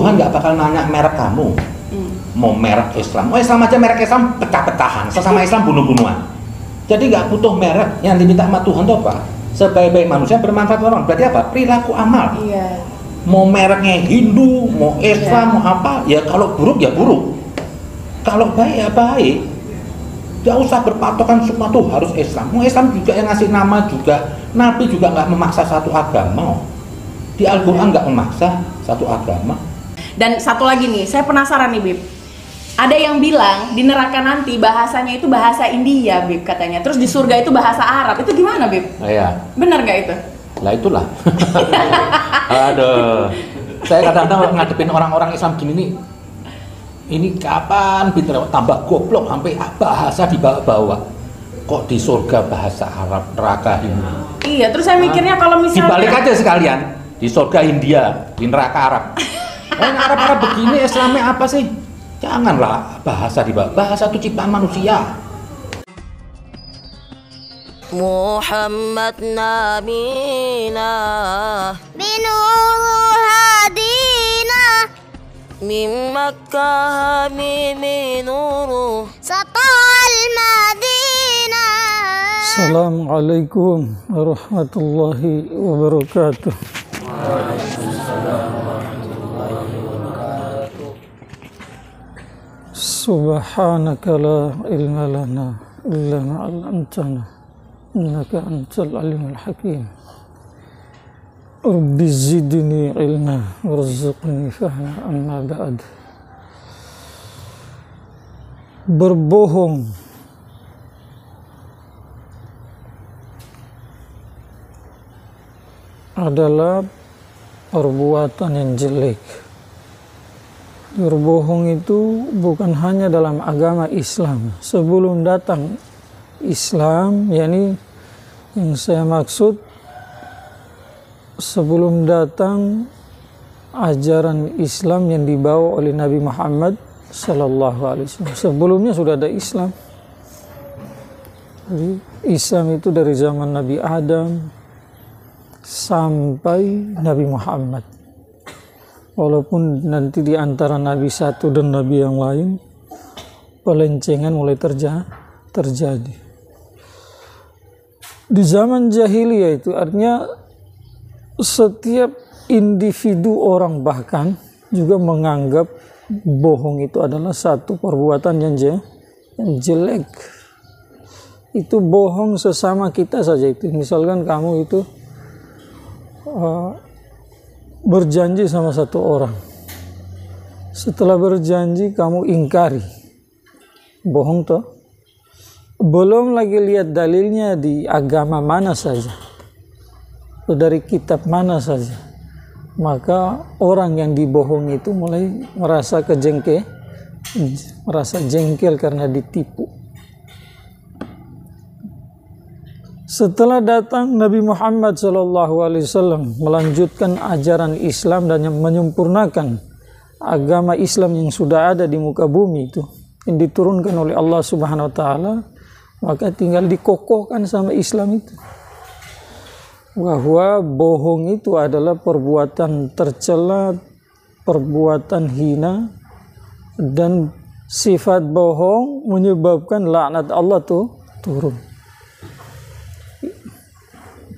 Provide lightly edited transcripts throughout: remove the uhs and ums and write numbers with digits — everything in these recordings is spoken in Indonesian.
Tuhan nggak bakal nanya merek kamu. Mau merek Islam, Islam aja merek Islam pecah-pecahan, sesama Islam bunuh-bunuhan. Jadi nggak butuh merek, yang diminta sama Tuhan itu apa? Sebaik-baik manusia bermanfaat orang. Berarti apa? Perilaku amal. Iya. Mau mereknya Hindu, mau Islam, mau apa? Ya kalau buruk ya buruk. Kalau baik ya baik. Nggak usah berpatokan semua tuh harus Islam. Mau Islam juga yang ngasih nama juga. Nabi juga nggak memaksa satu agama. Di Al-Quran nggak memaksa satu agama. Dan satu lagi nih, saya penasaran nih Bib. Ada yang bilang di neraka nanti bahasanya itu bahasa India, Bib, katanya. Terus di surga itu bahasa Arab. Itu gimana, Bib? Iya. Benar nggak itu? Lah itulah. Aduh. Saya kadang-kadang ngadepin orang-orang Islam gini nih. Ini kapan pinter tambah goblok sampai bahasa dibawa-bawa. Kok di surga bahasa Arab, neraka Hindu. Iya, terus saya mikirnya kalau misalnya dibalik aja sekalian. Di surga India, di neraka Arab. Arab-Arab begini Islamnya apa sih? Janganlah bahasa dibawa. Bahasa itu ciptaan manusia. Muhammad nabina binuru hadina min Makkah minuru satal madinah. Assalamualaikum warahmatullahi wabarakatuh. Subhanaka la ilma lana illa ma 'allamtana innaka antal alimul hakim. Rabbi zidni ilma warzuqni fahma amma ba'd. Berbohong adalah perbuatan yang jelek. Berbohong itu bukan hanya dalam agama Islam. Sebelum datang Islam, yakni yang saya maksud sebelum datang ajaran Islam yang dibawa oleh Nabi Muhammad sallallahu alaihi wasallam. Sebelumnya sudah ada Islam. Jadi, Islam itu dari zaman Nabi Adam sampai Nabi Muhammad. Walaupun nanti di antara Nabi satu dan Nabi yang lain pelencengan mulai terjadi. Di zaman jahiliyah itu artinya setiap individu orang bahkan juga menganggap bohong itu adalah satu perbuatan yang jelek. Itu bohong sesama kita saja itu. Misalkan kamu itu berjanji sama satu orang. Setelah berjanji kamu ingkari. Bohong toh? Belum lagi lihat dalilnya di agama mana saja. Atau dari kitab mana saja. Maka orang yang dibohongi itu mulai merasa jengkel karena ditipu. Setelah datang Nabi Muhammad SAW melanjutkan ajaran Islam dan menyempurnakan agama Islam yang sudah ada di muka bumi itu yang diturunkan oleh Allah Subhanahu Wa Taala, maka tinggal dikokohkan sama Islam itu bahwa bohong itu adalah perbuatan tercela, perbuatan hina, dan sifat bohong menyebabkan laknat Allah tuh turun.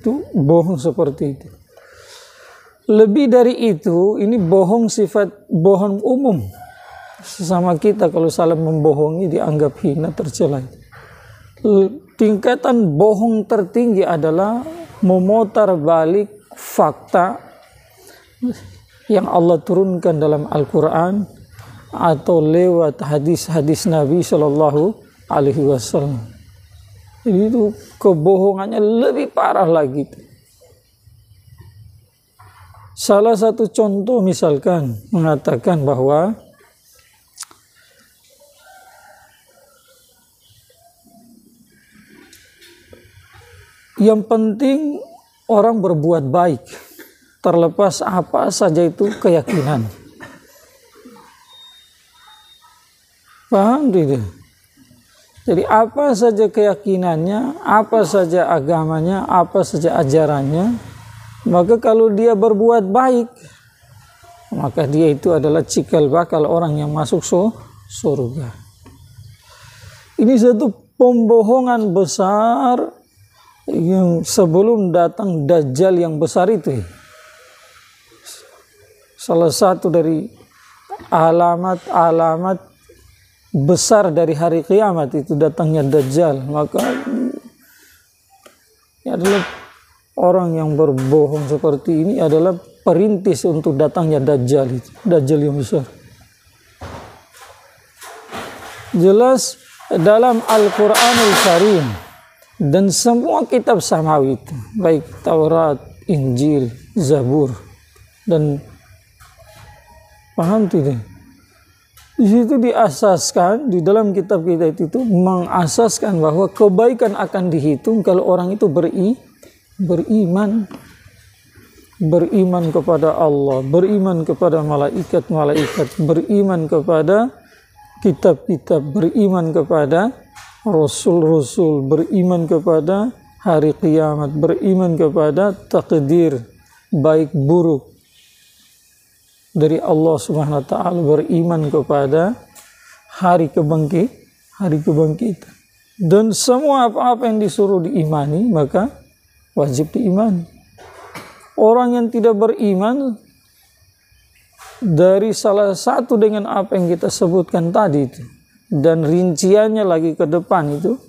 Itu bohong seperti itu. Lebih dari itu, ini bohong sifat bohong umum. Sesama kita kalau salah membohongi dianggap hina, tercela. Tingkatan bohong tertinggi adalah memutar balik fakta yang Allah turunkan dalam Al-Quran atau lewat hadis-hadis Nabi Shallallahu Alaihi Wasallam. Jadi itu kebohongannya lebih parah lagi. Salah satu contoh misalkan mengatakan bahwa yang penting orang berbuat baik, terlepas apa saja itu keyakinan. Paham tidak? Jadi apa saja keyakinannya, apa saja agamanya, apa saja ajarannya, maka kalau dia berbuat baik, maka dia itu adalah cikal bakal orang yang masuk surga. Ini satu pembohongan besar yang sebelum datang Dajjal yang besar itu. Salah satu dari alamat-alamat besar dari hari kiamat itu datangnya Dajjal. Maka ini adalah orang yang berbohong seperti ini adalah perintis untuk datangnya Dajjal itu. Dajjal yang besar. Jelas dalam Al-Quranul Karim dan semua kitab samawi itu, baik Taurat, Injil, Zabur, dan paham tidak? Di situ diasaskan, di dalam kitab kita itu mengasaskan bahwa kebaikan akan dihitung kalau orang itu beriman kepada Allah, beriman kepada malaikat-malaikat, beriman kepada kitab-kitab, beriman kepada rasul-rasul, beriman kepada hari kiamat, beriman kepada takdir baik buruk dari Allah Subhanahu wa taala, beriman kepada hari kebangkitan. Dan semua apa-apa yang disuruh diimani maka wajib diimani. Orang yang tidak beriman dari salah satu dengan apa yang kita sebutkan tadi itu dan rinciannya lagi ke depan itu,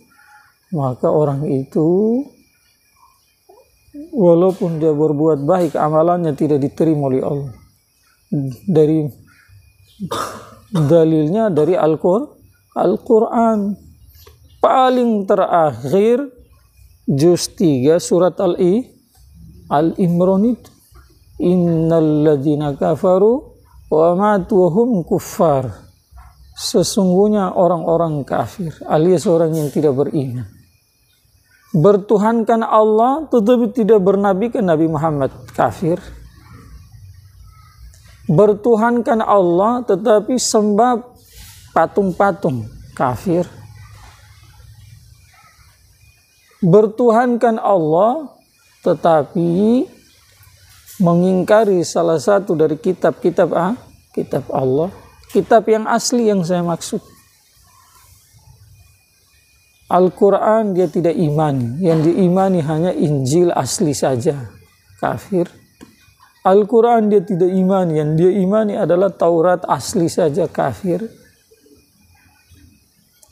maka orang itu walaupun dia berbuat baik amalannya tidak diterima oleh Allah. Dari dalilnya dari Al-Quran paling terakhir juz 3 surat Al-Imran itu, innal ladzina kafaru wa matu wa hum kuffar, sesungguhnya orang-orang kafir alias orang yang tidak beriman bertuhankan Allah tetapi tidak bernabikan Nabi Muhammad, kafir. Bertuhankan Allah tetapi sembah patung-patung, kafir. Bertuhankan Allah tetapi mengingkari salah satu dari kitab Allah, kitab yang asli yang saya maksud. Al-Quran dia tidak imani, yang diimani hanya Injil asli saja, kafir. Al-Quran dia tidak imani, yang dia imani adalah Taurat asli saja, kafir.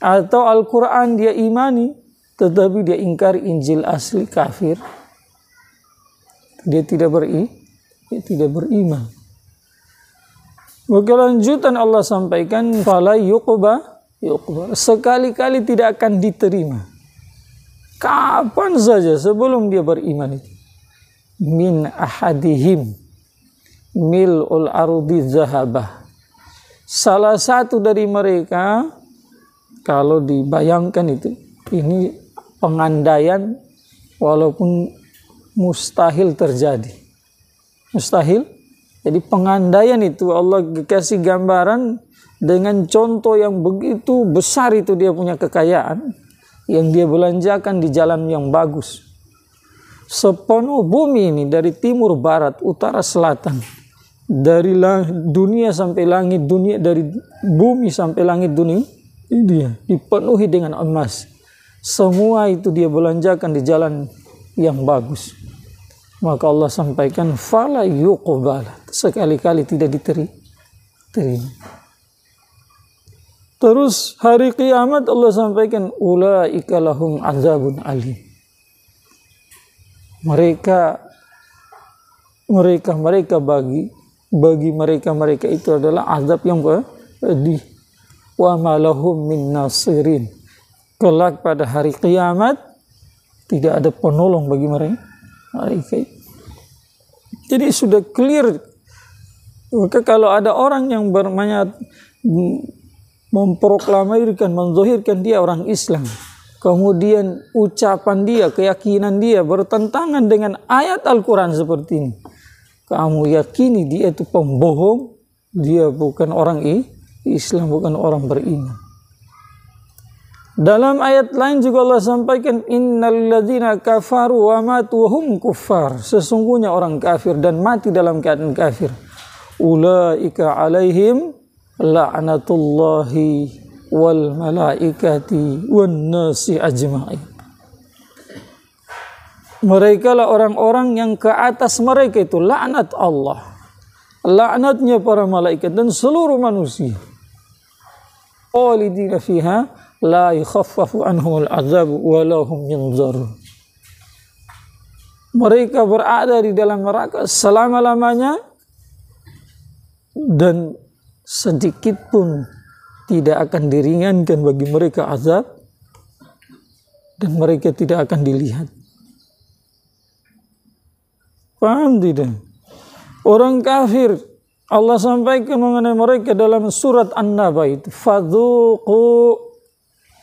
Atau Al-Quran dia imani tetapi dia ingkari Injil asli, kafir. Dia tidak beriman. Maka lanjutan Allah sampaikan, fala yuqba, sekali-kali tidak akan diterima. Kapan saja sebelum dia beriman itu. Min ahadihim mil'ul ardi zahabah. Salah satu dari mereka, kalau dibayangkan itu, ini pengandaian walaupun mustahil terjadi. Mustahil. Jadi pengandaian itu Allah kasih gambaran dengan contoh yang begitu besar itu dia punya kekayaan yang dia belanjakan di jalan yang bagus. Sepenuh bumi ini dari timur barat, utara selatan, dari dunia sampai langit dunia, dari bumi sampai langit dunia, ini dia dipenuhi dengan emas. Semua itu dia belanjakan di jalan yang bagus. Maka Allah sampaikan fala yuqbal, sekali-kali tidak diterima. Terus hari kiamat Allah sampaikan ulaika lahum azabun alim. Mereka bagi mereka itu adalah azab yang pedih. Wa ma lahum min nasirin. Kelak pada hari kiamat tidak ada penolong bagi mereka. Jadi sudah clear. Maka kalau ada orang yang memproklamirkan, menzohirkan dia orang Islam, kemudian ucapan dia, keyakinan dia bertentangan dengan ayat Al-Quran seperti ini, kamu yakini dia itu pembohong, dia bukan orang Islam, bukan orang beriman. Dalam ayat lain juga Allah sampaikan innal ladzina kafaru wa matu hum kuffar, sesungguhnya orang kafir dan mati dalam keadaan kafir. ulaika alaihim la'natullahi wal malaikati wan nasi ajma'in. Mereka lah orang-orang yang ke atas mereka itu laknat Allah, laknatnya para malaikat dan seluruh manusia. Khalidina fiha la yukhaffafu anhumul azab wa lahum yunzarun. Mereka berada di dalam neraka selama-lamanya dan sedikit pun tidak akan diringankan bagi mereka azab, dan mereka tidak akan dilihat. Paham tidak? Orang kafir Allah sampaikan mengenai mereka dalam surat An-Naba itu, fadzuqu,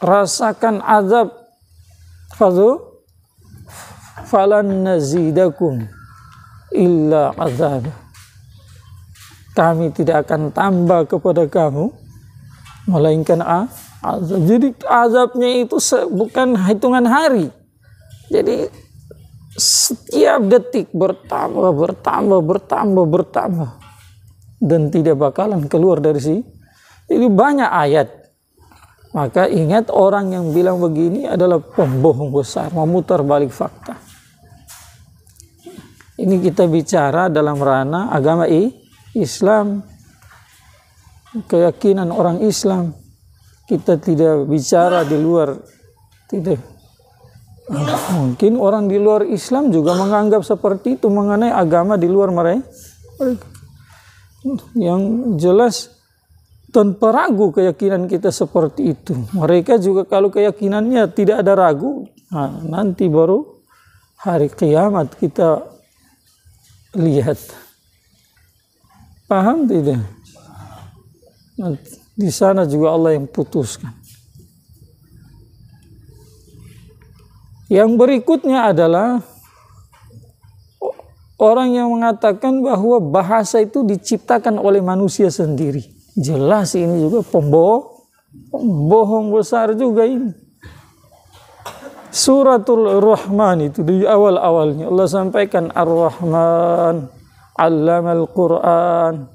rasakan azab, falan nazidakum illa azab, kami tidak akan tambah kepada kamu melainkan azab. Jadi azabnya itu bukan hitungan hari, jadi setiap detik bertambah dan tidak bakalan keluar dari sini. Ini banyak ayat. Maka ingat, orang yang bilang begini adalah pembohong besar, memutar balik fakta. Ini kita bicara dalam ranah agama Islam, keyakinan orang Islam. Kita tidak bicara di luar. Tidak. Mungkin orang di luar Islam juga menganggap seperti itu mengenai agama di luar mereka. Yang jelas tanpa ragu keyakinan kita seperti itu. Mereka juga kalau keyakinannya tidak ada ragu, nanti baru hari kiamat kita lihat. Paham tidak? Di sana juga Allah yang putuskan. Yang berikutnya adalah orang yang mengatakan bahwa bahasa itu diciptakan oleh manusia sendiri. Jelas ini juga pembohong besar juga ini. Suratul Rahman itu di awal-awalnya Allah sampaikan Ar-Rahman, 'allamal Qur'an,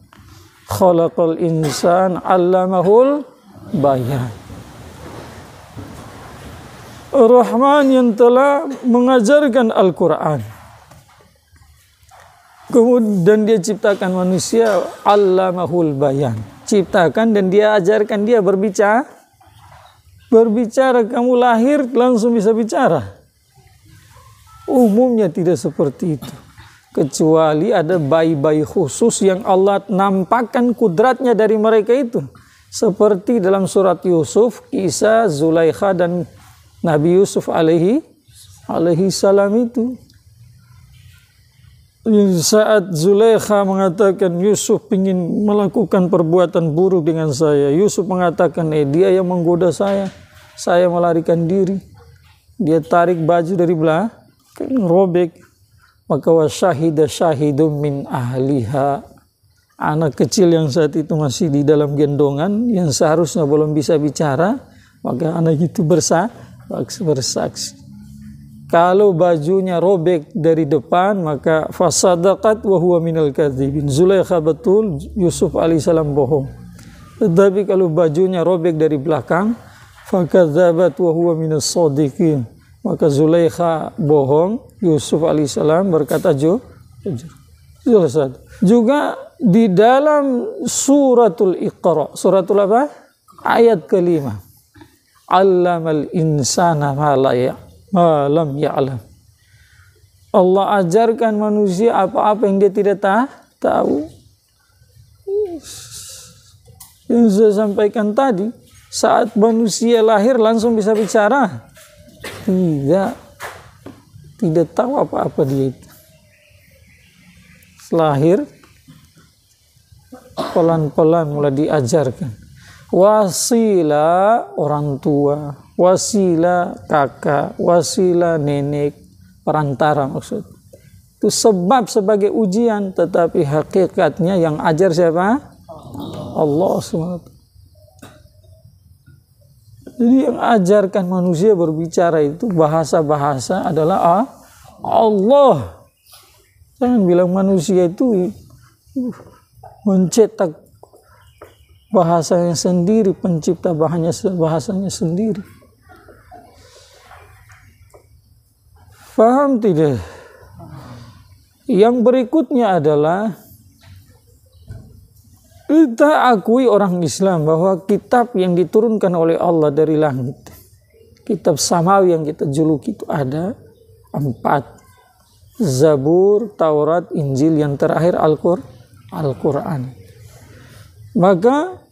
khalaqal insan, 'allamahul bayan. Ar-Rahman yang telah mengajarkan Al-Quran. Kemudian dia ciptakan manusia, 'allamahul bayan. Ciptakan dan dia ajarkan dia berbicara. Berbicara, kamu lahir langsung bisa bicara. Umumnya tidak seperti itu. Kecuali ada bayi-bayi khusus yang Allah nampakkan kudratnya dari mereka itu. Seperti dalam surat Yusuf, kisah Zulaikha dan Nabi Yusuf alaihi salam itu. Saat Zulaikha mengatakan Yusuf ingin melakukan perbuatan buruk dengan saya, Yusuf mengatakan dia yang menggoda saya melarikan diri. Dia tarik baju dari belakang, robek. Maka wasyahida syahidum min ahliha, anak kecil yang saat itu masih di dalam gendongan yang seharusnya belum bisa bicara, maka anak itu bersaksi. Kalau bajunya robek dari depan, maka fasadaqat wa huwa minal kadzibin. Zulaikha betul, Yusuf alaihissalam bohong. Tetapi kalau bajunya robek dari belakang, fakadzabat wa huwa minas shadiqin. Maka Zulaikha bohong, Yusuf alaihissalam berkata jujur. Juga di dalam suratul Iqra, suratul apa? Ayat kelima. 'Allamal insana ma lam ya'lam. Allah ajarkan manusia apa-apa yang dia tidak tahu. Yang saya sampaikan tadi, saat manusia lahir langsung bisa bicara. Tidak tahu apa-apa dia itu. Lahir pelan-pelan mulai diajarkan. Wasilah orang tua, wasilah kakak, wasilah nenek, perantara maksud. Itu sebab sebagai ujian, tetapi hakikatnya yang ajar siapa? Allah SWT. Jadi yang ajarkan manusia berbicara itu bahasa-bahasa adalah Allah. Jangan bilang manusia itu mencetak bahasanya sendiri, pencipta bahasanya sendiri. Paham tidak? Yang berikutnya adalah kita akui orang Islam bahwa kitab yang diturunkan oleh Allah dari langit, kitab samawi yang kita juluki itu ada 4. Zabur, Taurat, Injil, yang terakhir Al-Quran. Maka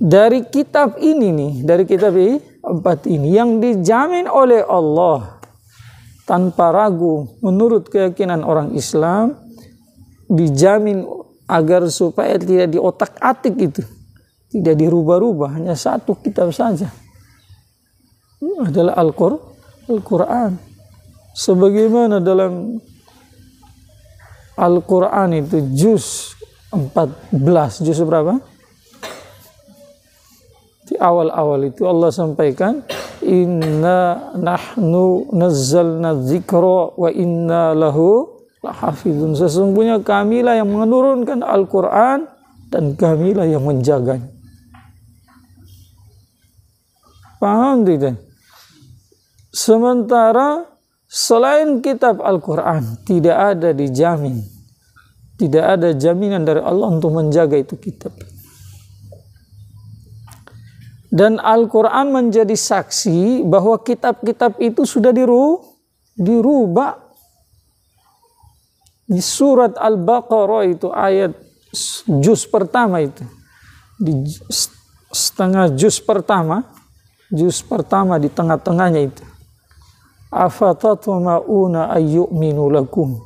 dari kitab ini nih, dari kitab 4 ini yang dijamin oleh Allah tanpa ragu menurut keyakinan orang Islam, dijamin agar supaya tidak diotak-atik itu, tidak dirubah-rubah, hanya satu kitab saja. Ini adalah Al-Quran. Sebagaimana dalam Al-Quran itu juz 14, juz berapa? Di awal-awal itu Allah sampaikan, inna nahnu nazzalna dzikra wa inna lahu lahafizun. Sesungguhnya kamilah yang menurunkan Al-Quran dan kamilah yang menjaganya. Paham tidak? Sementara selain kitab Al-Quran tidak ada dijamin, tidak ada jaminan dari Allah untuk menjaga itu kitab. Dan Al-Quran menjadi saksi bahwa kitab-kitab itu sudah dirubah. Di surat Al-Baqarah itu ayat juz pertama itu, di setengah juz pertama di tengah-tengahnya itu, afatatma'una ayyu'minu lakum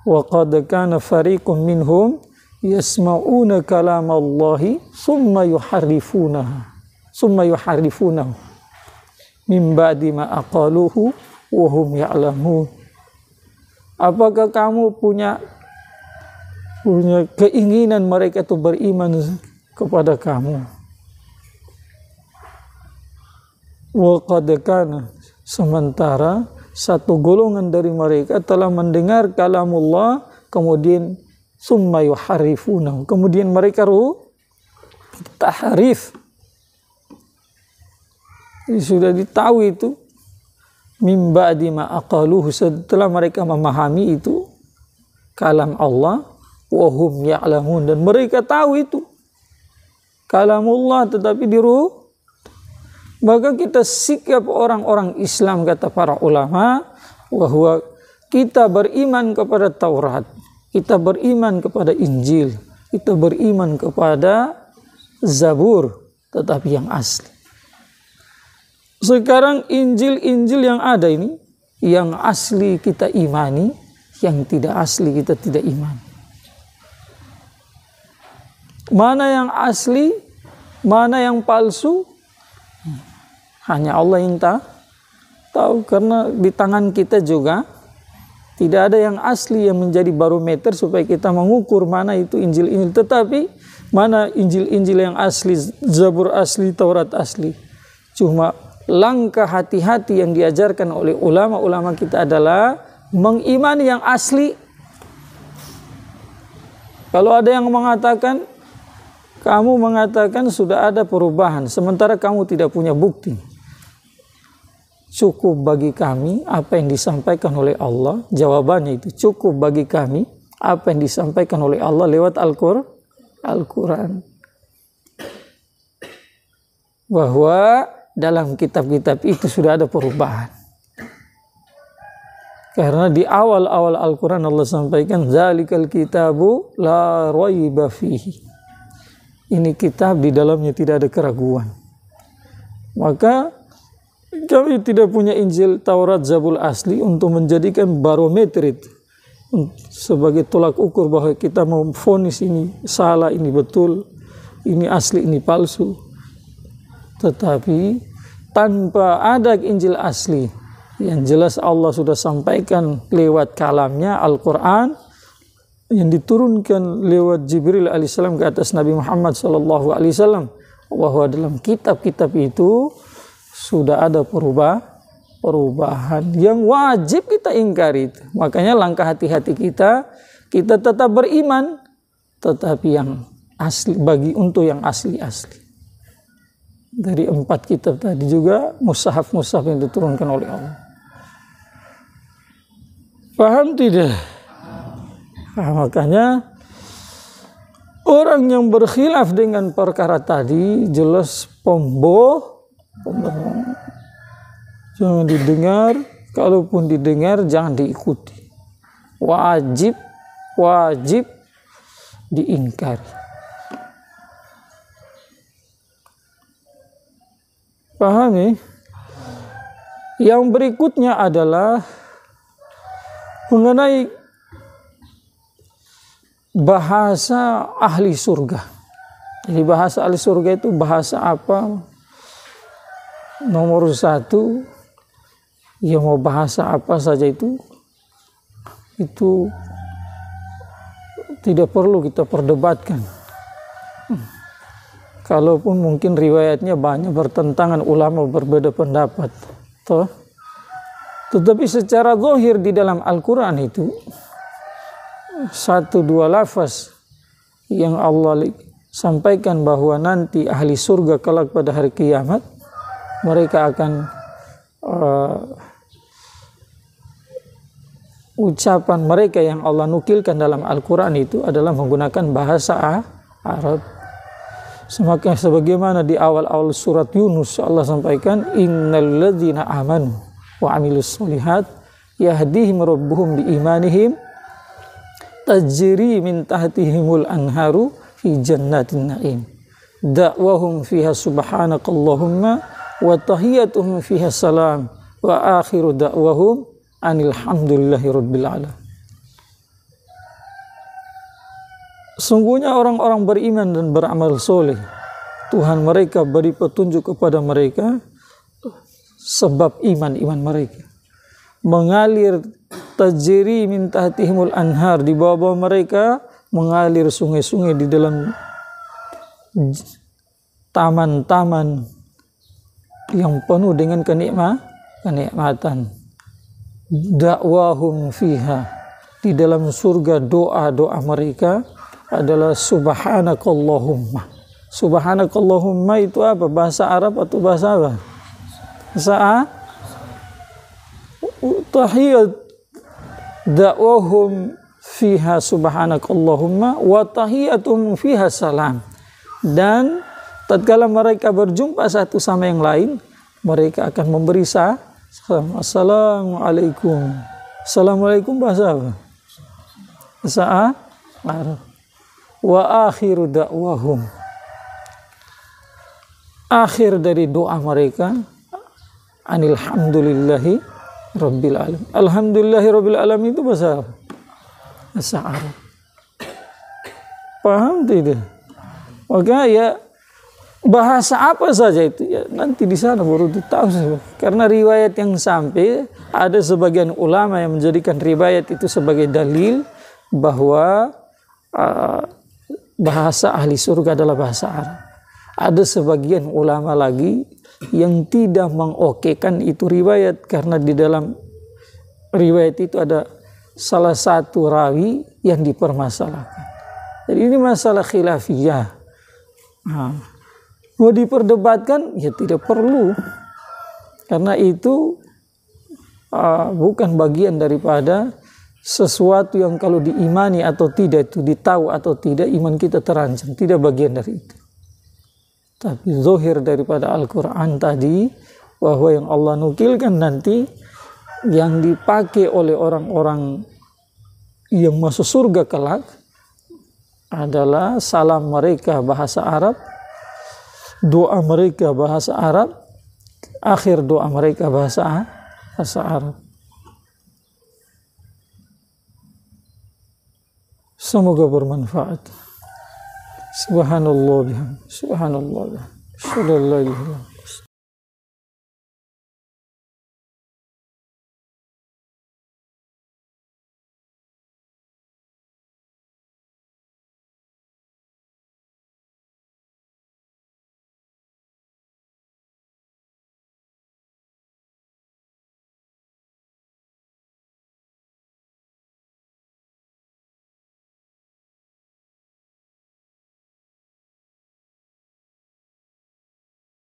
wa qad kana fariqun minhum yasma'una kalamallahi summa yuharrifunahu min ba'di ma aqaluhu wa hum ya'lamun. Apakah kamu punya keinginan mereka itu beriman kepada kamu? Wa qad kana, sementara satu golongan dari mereka telah mendengar kalamullah, kemudian summa yuharrifunahu, kemudian mereka tahrif. Sudah ditahu itu, mim ba'di ma aqaluhu, setelah mereka memahami itu kalam Allah, wa hum ya'lamun, dan mereka tahu itu kalamullah tetapi maka kita sikap orang-orang Islam, kata para ulama, bahwa kita beriman kepada Taurat, kita beriman kepada Injil, kita beriman kepada Zabur, tetapi yang asli. Sekarang Injil yang ada ini, yang asli kita imani, yang tidak asli kita tidak imani. Mana yang asli, mana yang palsu, hanya Allah yang tahu, karena di tangan kita juga tidak ada yang asli yang menjadi barometer supaya kita mengukur mana itu Injil. Tetapi mana Injil yang asli, Zabur asli, Taurat asli. Cuma langkah hati-hati yang diajarkan oleh ulama-ulama kita adalah mengimani yang asli. Kalau ada yang mengatakan, kamu mengatakan sudah ada perubahan, sementara kamu tidak punya bukti, cukup bagi kami apa yang disampaikan oleh Allah. Jawabannya itu cukup bagi kami apa yang disampaikan oleh Allah lewat Al-Quran. Bahwa dalam kitab-kitab itu sudah ada perubahan. Karena di awal-awal Al-Quran Allah sampaikan, zalikal kitabu la raiba fihi. Ini kitab di dalamnya tidak ada keraguan. Maka kami tidak punya Injil, Taurat, Zabur asli untuk menjadikan barometer itu sebagai tolak ukur bahwa kita mau vonis ini salah, ini betul, ini asli, ini palsu. Tetapi tanpa ada Injil asli, yang jelas Allah sudah sampaikan lewat kalamnya Al-Quran yang diturunkan lewat Jibril alaihissalam ke atas Nabi Muhammad SAW, bahwa dalam kitab-kitab itu sudah ada perubahan yang wajib kita ingkari itu. Makanya langkah hati-hati kita tetap beriman tetapi yang asli, untuk yang asli-asli. Dari 4 kitab tadi juga mushaf-mushaf yang diturunkan oleh Allah. Paham tidak? Nah, makanya orang yang berkhilaf dengan perkara tadi jelas pembohong. Jangan didengar, kalaupun didengar jangan diikuti. Wajib diingkari. Paham ya? Yang berikutnya adalah mengenai bahasa ahli surga. Jadi bahasa ahli surga itu bahasa apa? Nomor 1, ya mau bahasa apa saja itu tidak perlu kita perdebatkan. Kalaupun mungkin riwayatnya banyak bertentangan, ulama berbeda pendapat. Toh? Tetapi secara zahir di dalam Al-Quran itu 1-2 lafaz yang Allah sampaikan bahwa nanti ahli surga kelak pada hari kiamat mereka akan ucapan mereka yang Allah nukilkan dalam Al-Quran itu adalah menggunakan bahasa Arab. Semakin sebagaimana di awal-awal surat Yunus Allah sampaikan, innal ladzina amanu wa amilus solihat yahdihim rabbuhum bi imanihim tajri min tahtihimul anharu fi jannatin na'im da'wahum fiha subhanakallahumma wa tahiyyatuhum fiha salam wa akhiru da'wahum anil hamdulillahi rabbil alamin. Sungguhnya orang-orang beriman dan beramal soleh, Tuhan mereka beri petunjuk kepada mereka sebab iman mereka. Mengalir tajri min tahtihimul anhar, di bawah mereka mengalir sungai-sungai di dalam taman-taman yang penuh dengan kenikmatan. Dakwahum fiha, di dalam surga doa-doa mereka adalah subhanakallahumma. Subhanakallahumma itu apa? Bahasa Arab atau bahasa apa? Bahasa tahiyat dakwahum fiha subhanakallahumma wa tahiyatum fiha salam. Dan tatkala mereka berjumpa satu sama yang lain, mereka akan memberi assalamualaikum. Assalamualaikum bahasa apa? Bahasa Arab. Wa akhiru da'wahum, akhir dari doa mereka anilhamdulillahi rabbil alamin. Alhamdulillahi rabbil alamin itu bahasa apa? Bahasa Arab. Paham tidak? Maka ya bahasa apa saja itu ya nanti di sana baru ditahu. Karena riwayat yang sampai, ada sebagian ulama yang menjadikan riwayat itu sebagai dalil bahwa bahasa ahli surga adalah bahasa Arab. Ada sebagian ulama lagi yang tidak mengokekan itu riwayat, karena di dalam riwayat itu ada salah satu rawi yang dipermasalahkan. Jadi ini masalah khilafiyah. Mau diperdebatkan ya tidak perlu, karena itu bukan bagian daripada sesuatu yang kalau diimani atau tidak, itu ditahu atau tidak, iman kita terancam. Tidak bagian dari itu. Tapi zahir daripada Al-Quran tadi, bahwa yang Allah nukilkan nanti, yang dipakai oleh orang-orang yang masuk surga kelak, adalah salam mereka bahasa Arab, doa mereka bahasa Arab, akhir doa mereka bahasa Arab. Semoga bermanfaat. Subhanallah bihamdihi. Subhanallah bihamdihi.